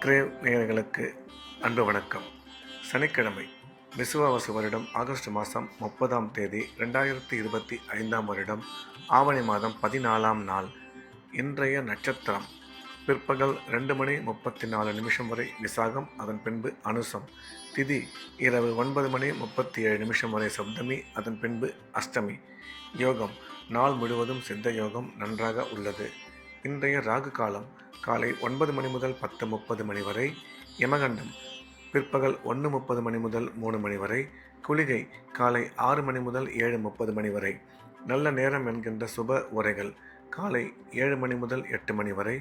Grave நேயர்களுக்கு அன்பு வணக்கம். சனிக்கிழமை விசுவாவசு வருடம் ஆகஸ்ட் மாதம் 30ஆம் தேதி 2025ஆம் வருடம் ஆவணி மாதம் 14ஆம் நாள். இன்றைய நட்சத்திரம் பிற்பகல் 2:34 வரை விசாகம், அதன் பின்பு அனுசம். திதி இரவு 9:37 வரை சப்தமி, அதன் பின்பு அஷ்டமி. யோகம் நாள் முழுவதும் சித்த யோகம் நன்றாக உள்ளது. இன்றைய ராகு காலம் காலை 9 மணி முதல் 10:30 வரை. யமகண்டம் பிற்பகல் 1:30 முதல் 3 வரை. குளிகை காலை 6 மணி முதல் 7:30 வரை. நல்ல நேரம் என்கின்ற சுப உரைகள் காலை 7 மணி முதல் 8 வரை,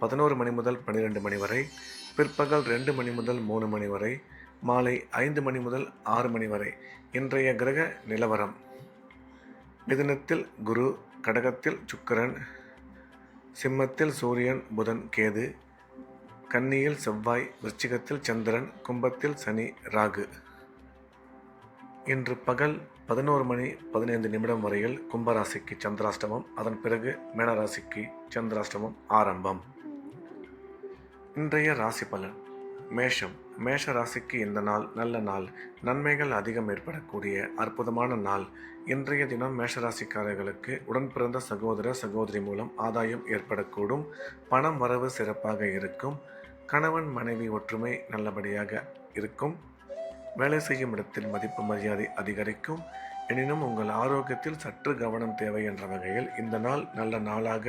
11 மணி முதல் 12 வரை, பிற்பகல் 2 மணி முதல் 3 வரை, மாலை 5 மணி முதல் 6 வரை. இன்றைய கிரக நிலவரம்: மிதுனத்தில் குரு, கடகத்தில் சுக்கிரன், சிம்மத்தில் சூரியன், புதன், கேது, கன்னியில் செவ்வாய், விருச்சிகத்தில் சந்திரன், கும்பத்தில் சனி, ராகு. இன்று பகல் 11:15 வரையில் கும்பராசிக்கு சந்திராஷ்டமம், அதன் பிறகு மேனராசிக்கு சந்திராஷ்டமம் ஆரம்பம். இன்றைய ராசி பலன்: மேஷம். மேஷ ராசிக்கு இந்த நாள் நல்ல நாள். நன்மைகள் அதிகம் ஏற்படக்கூடிய அற்புதமான நாள். இன்றைய தினம் மேஷராசிக்காரர்களுக்கு உடன் பிறந்த சகோதர சகோதரி மூலம் ஆதாயம் ஏற்படக்கூடும். பணம் வரவு சிறப்பாக இருக்கும். கணவன் மனைவி ஒற்றுமை நல்லபடியாக இருக்கும். வேலை செய்யும் இடத்தில் மதிப்பு மரியாதை அதிகரிக்கும். எனினும் உங்கள் ஆரோக்கியத்தில் சற்று கவனம் தேவை என்ற வகையில் இந்த நாள் நல்ல நாளாக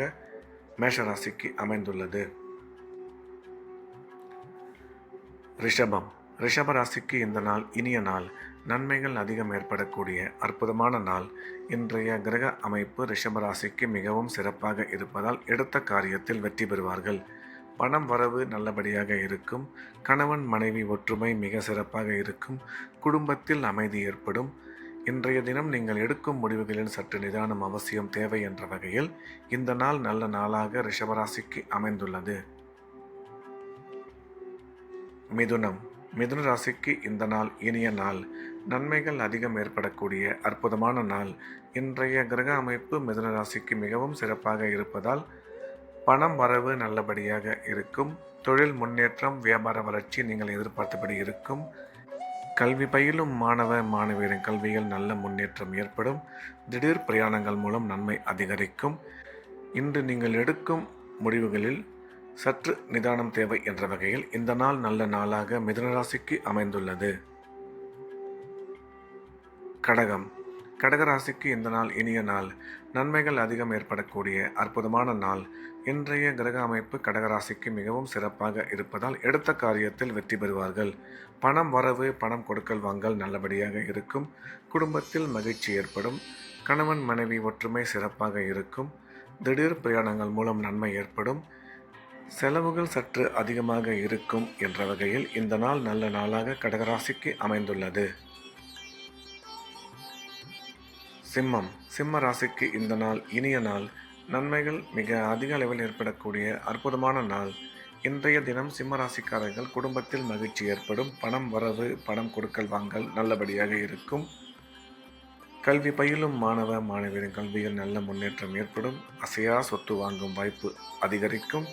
மேஷராசிக்கு அமைந்துள்ளது. ரிஷபம். ரிஷப ராசிக்கு இந்த நாள் இனிய நாள். நன்மைகள் அதிகம் ஏற்படக்கூடிய அற்புதமான நாள். இன்றைய கிரக அமைப்பு ரிஷப ராசிக்கு மிகவும் சிறப்பாக இருப்பதால் எடுத்த காரியத்தில் வெற்றி பெறுவார்கள். பணம் வரவு நல்லபடியாக இருக்கும். கணவன் மனைவி ஒற்றுமை மிக சிறப்பாக இருக்கும். குடும்பத்தில் அமைதி ஏற்படும். இன்றைய தினம் நீங்கள் எடுக்கும் முடிவுகளில் சற்று நிதானம் அவசியம் தேவை என்ற வகையில் இந்த நாள் நல்ல நாளாக ரிஷபராசிக்கு அமைந்துள்ளது. மிதுனம். மிதுன ராசிக்கு இந்த நாள் இனிய நாள். நன்மைகள் அதிகம் ஏற்படக்கூடிய அற்புதமான நாள். இன்றைய கிரக அமைப்பு மிதுன ராசிக்கு மிகவும் சிறப்பாக இருப்பதால் பணம் வரவு நல்லபடியாக இருக்கும். தொழில் முன்னேற்றம், வியாபார வளர்ச்சி நீங்கள் எதிர்பார்த்தபடி இருக்கும். கல்வி பயிலும் மாணவ மாணவியரின் கல்வியில் நல்ல முன்னேற்றம் ஏற்படும். திடீர் பிரயாணங்கள் மூலம் நன்மை அதிகரிக்கும். இன்று நீங்கள் எடுக்கும் முடிவுகளில் சற்று நிதானம் தேவை என்ற வகையில் இந்த நாள் நல்ல நாளாக மிதுனராசிக்கு அமைந்துள்ளது. கடகம். கடகராசிக்கு இந்த நாள் இனிய நாள். நன்மைகள் அதிகம் ஏற்படக்கூடிய அற்புதமான நாள். இன்றைய கிரக அமைப்பு கடகராசிக்கு மிகவும் சிறப்பாக இருப்பதால் எடுத்த காரியத்தில் வெற்றி பெறுவார்கள். பணம் வரவு, பணம் கொடுக்கல் வாங்கல் நல்லபடியாக இருக்கும். குடும்பத்தில் மகிழ்ச்சி ஏற்படும். கணவன் மனைவி ஒற்றுமை சிறப்பாக இருக்கும். திடீர் பிரயாணங்கள் மூலம் நன்மை ஏற்படும். செலவுகள் சற்று அதிகமாக இருக்கும் என்ற வகையில் இந்த நாள் நல்ல நாளாக கடகராசிக்கு அமைந்துள்ளது. சிம்மம். சிம்ம ராசிக்கு இந்த நாள் இனிய நாள். நன்மைகள் மிக அதிக அளவில் ஏற்படக்கூடிய அற்புதமான நாள். இன்றைய தினம் சிம்ம ராசிக்காரர்கள் குடும்பத்தில் மகிழ்ச்சி ஏற்படும். பணம் வரவு, பணம் கொடுக்கல் வாங்கல் நல்லபடியாக இருக்கும். கல்வி பயிலும் மாணவ மாணவியரின் கல்வியில் நல்ல முன்னேற்றம் ஏற்படும். அசையா சொத்து வாங்கும் வாய்ப்பு அதிகரிக்கும்.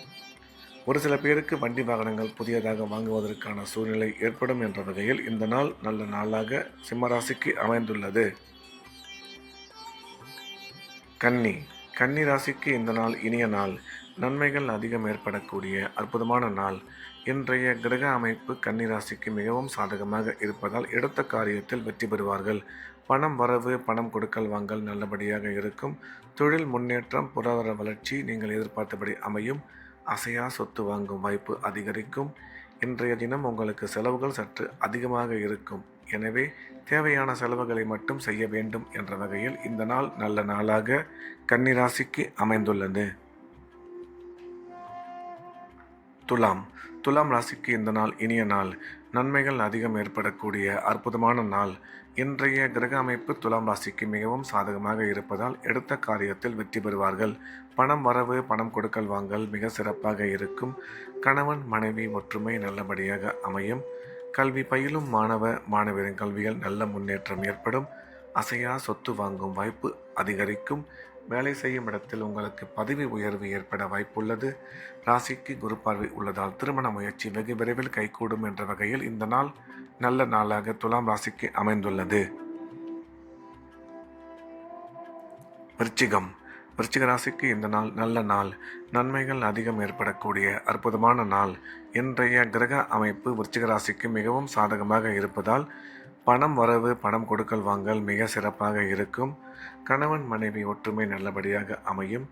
ஒரு சில பேருக்கு வண்டி வாகனங்கள் புதியதாக வாங்குவதற்கான சூழ்நிலை ஏற்படும் என்ற வகையில் இந்த நாள் நல்ல நாளாக சிம்மராசிக்கு அமைந்துள்ளது. கன்னி. கன்னி ராசிக்கு இந்த நாள் இனிய நாள். நன்மைகள் அதிகம் ஏற்படக்கூடிய அற்புதமான நாள். இன்றைய கிரக அமைப்பு கன்னி ராசிக்கு மிகவும் சாதகமாக இருப்பதால் எடுத்த காரியத்தில் வெற்றி பெறுவார்கள். பணம் வரவு, பணம் கொடுக்கல் வாங்கல் நல்லபடியாக இருக்கும். தொழில் முன்னேற்றம், பொருளாதார வளர்ச்சி நீங்கள் எதிர்பார்த்தபடி அமையும். அசையா சொத்து வாங்கும் வாய்ப்பு அதிகரிக்கும். இன்றைய தினம் உங்களுக்கு செலவுகள் சற்று அதிகமாக இருக்கும். எனவே தேவையான செலவுகளை மட்டும் செய்ய வேண்டும் என்ற வகையில் இந்த நாள் நல்ல நாளாக கன்னிராசிக்கு அமைந்துள்ளது. துலாம். துலாம் ராசிக்கு இந்த நாள் இனிய நாள். நன்மைகள் அதிகம் ஏற்படக்கூடிய அற்புதமான நாள். இன்றைய கிரக அமைப்பு துலாம் ராசிக்கு மிகவும் சாதகமாக இருப்பதால் எடுத்த காரியத்தில் வெற்றி பெறுவார்கள். பணம் வரவு, பணம் கொடுக்கல் வாங்கல் மிக சிறப்பாக இருக்கும். கணவன் மனைவி ஒற்றுமை நல்லபடியாக அமையும். கல்வி பயிலும் மாணவ மாணவியரின் கல்வியில் நல்ல முன்னேற்றம் ஏற்படும். அசையா சொத்து வாங்கும் வாய்ப்பு அதிகரிக்கும். வேலை செய்யும் இடத்தில் உங்களுக்கு பதவி உயர்வு ஏற்பட வாய்ப்புள்ளது. ராசிக்கு குரு பார்வை உள்ளதால் திருமண முயற்சி வெகு விரைவில் கைகூடும் என்ற வகையில் இந்த நாள் நல்ல நாளாக துலாம் ராசிக்கு அமைந்துள்ளது. விருச்சிகம் ராசிக்கு இந்த நாள் நல்ல நாள். நன்மைகள் அதிகம் ஏற்படக்கூடிய அற்புதமான நாள். இன்றைய கிரக அமைப்பு விருச்சிக ராசிக்கு மிகவும் சாதகமாக இருப்பதால் பணம் வரவு, பணம் கொடுக்கல் வாங்கல் மிக சிறப்பாக இருக்கும். கணவன் மனைவி ஒற்றுமை நல்லபடியாக அமையும்.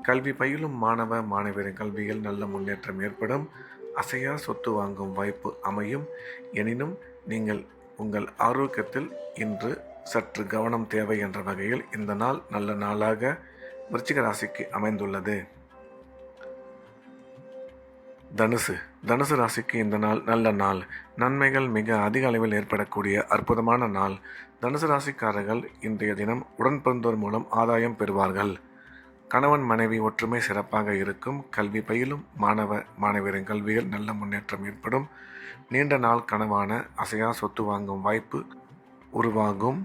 கல்வி பயிலும் மாணவ மாணவியரின் கல்வியில் நல்ல முன்னேற்றம் ஏற்படும். அசையா சொத்து வாங்கும் வாய்ப்பு அமையும். எனினும் நீங்கள் உங்கள் ஆரோக்கியத்தில் இன்று சற்று கவனம் தேவை என்ற வகையில் இந்த நாள் நல்ல நாளாக விருச்சிக ராசிக்கு அமைந்துள்ளது. தனுசு ராசிக்கு இந்த நாள் நல்ல நாள். நன்மைகள் மிக அதிக அளவில் ஏற்படக்கூடிய அற்புதமான நாள். தனுசு ராசிக்காரர்கள் இன்றைய தினம் உடன் பிறந்தோர் மூலம் ஆதாயம் பெறுவார்கள். கணவன் மனைவி ஒற்றுமை சிறப்பாக இருக்கும். கல்வி பயிலும் மாணவ மாணவியரின் கல்வியில் நல்ல முன்னேற்றம் ஏற்படும். நீண்ட நாள் கனவான அசையா சொத்து வாங்கும் வாய்ப்பு உருவாகும்.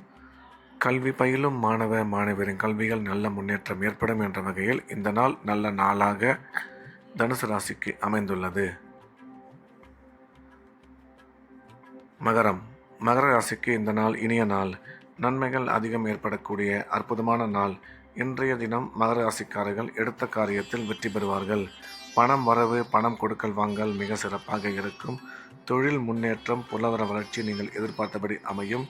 கல்வி பயிலும் மாணவ மாணவியரின் கல்வியில் நல்ல முன்னேற்றம் ஏற்படும் என்ற வகையில் இந்த நாள் நல்ல நாளாக தனுசு ராசிக்கு அமைந்துள்ளது. மகர ராசிக்கு இந்த நாள் இனிய நாள். நன்மைகள் அதிகம் ஏற்படக்கூடிய அற்புதமான நாள். இன்றைய தினம் மகர ராசிக்காரர்கள் எடுத்த காரியத்தில் வெற்றி பெறுவார்கள். பணம் வரவு, பணம் கொடுக்கல் வாங்கல் மிக சிறப்பாக இருக்கும். தொழில் முன்னேற்றம், பொருளாதார வளர்ச்சி நீங்கள் எதிர்பார்த்தபடி அமையும்.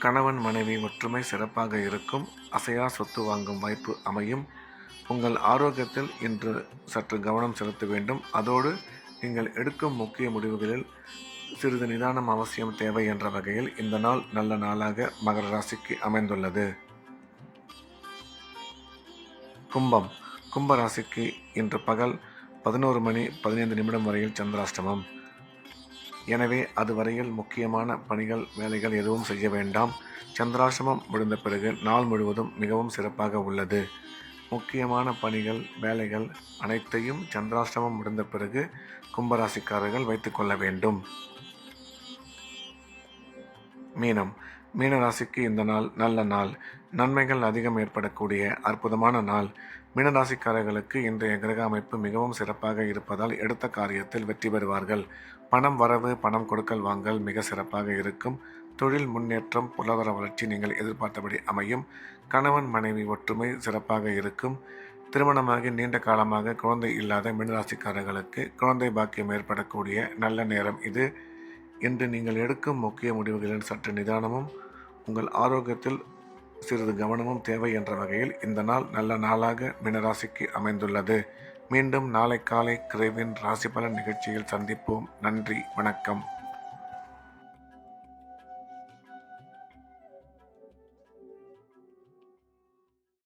கணவன் மனைவி ஒற்றுமை சிறப்பாக இருக்கும். அசையா சொத்து வாங்கும் வாய்ப்பு அமையும். உங்கள் ஆரோக்கியத்தில் இன்று சற்று கவனம் செலுத்த வேண்டும். அதோடு நீங்கள் எடுக்கும் முக்கிய முடிவுகளில் சிறிது நிதானம் அவசியம் தேவை என்ற வகையில் இந்த நாள் நல்ல நாளாக மகர ராசிக்கு அமைந்துள்ளது. கும்ப ராசிக்கு இன்று பகல் 11:15 வரையில் சந்திராஷ்டமம். எனவே அதுவரையில் முக்கியமான பணிகள், வேலைகள் எதுவும் செய்ய வேண்டாம். சந்திராஷ்டமம் முடிந்த பிறகு நாள் முழுவதும் மிகவும் சிறப்பாக உள்ளது. முக்கியமான பணிகள், வேலைகள் அனைத்தையும் சந்திராஷ்டமம் முடிந்த பிறகு கும்பராசிக்காரர்கள் வைத்துக்கொள்ள வேண்டும். மீன ராசிக்கு இந்த நாள் நல்ல நாள். நன்மைகள் அதிகம் ஏற்படக்கூடிய அற்புதமான நாள். மீனராசிக்காரர்களுக்கு இன்றைய கிரக அமைப்பு மிகவும் சிறப்பாக இருப்பதால் எடுத்த காரியத்தில் வெற்றி பெறுவார்கள். பணம் வரவு, பணம் கொடுக்கல் வாங்கல் மிக சிறப்பாக இருக்கும். தொழில் முன்னேற்றம், பொருளாதார வளர்ச்சி நீங்கள் எதிர்பார்த்தபடி அமையும். கணவன் மனைவி ஒற்றுமை சிறப்பாக இருக்கும். திருமணமாகி நீண்ட காலமாக குழந்தை இல்லாத மீனராசிக்காரர்களுக்கு குழந்தை பாக்கியம் ஏற்படக்கூடிய நல்ல நேரம் இது. இன்று நீங்கள் எடுக்கும் முக்கிய முடிவுகளில் சற்று நிதானமும் உங்கள் ஆரோக்கியத்தில் சிறிது கவனமும் தேவை என்ற வகையில் இந்த நாள் நல்ல நாளாக மீனராசிக்கு அமைந்துள்ளது. மீண்டும் நாளை காலை கிரேவின் ராசி பலன் நிகழ்ச்சியில் சந்திப்போம். நன்றி, வணக்கம்.